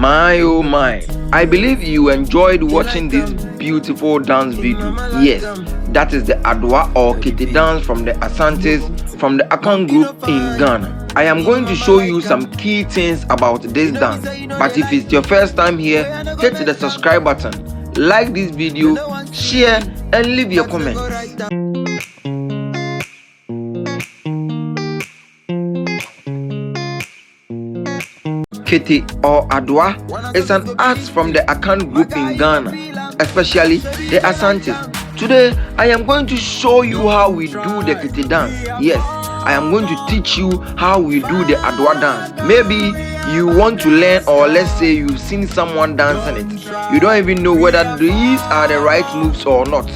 My oh my, I believe you enjoyed watching this beautiful dance video. Yes, that is the Adowa Kete dance from the Asantes from the Akan group in Ghana. I am going to show you some key things about this dance. But if it's your first time here, hit the subscribe button, like this video, share and leave your comments. Kete or Adowa is an art from the Akan group in Ghana, especially the Asantes. Today, I am going to show you how we do the Kete dance. Yes, I am going to teach you how we do the Adowa dance. Maybe you want to learn, or let's say you've seen someone dancing it. You don't even know whether these are the right moves or not.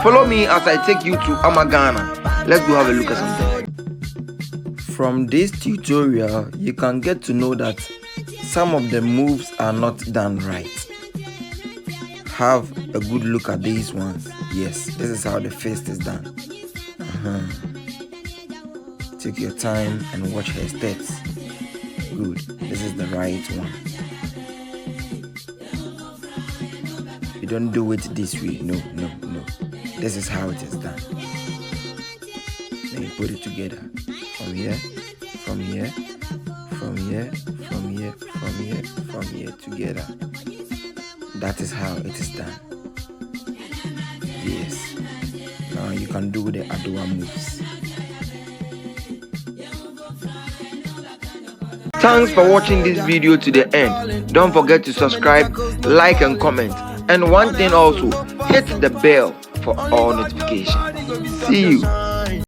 Follow me as I take you to Ghana. Let's go have a look at something. From this tutorial, you can get to know that some of the moves are not done right. Have a good look at these ones. Yes, this is how the fist is done. Take your time and watch her steps. Good, this is the right one. You don't do it this way. No. This is how it is done. Then you put it together. From here, together. That is how it is done. Yes. Now you can do the Adowa moves. Thanks for watching this video to the end. Don't forget to subscribe, like and comment. And one thing also, hit the bell for all notifications. See you.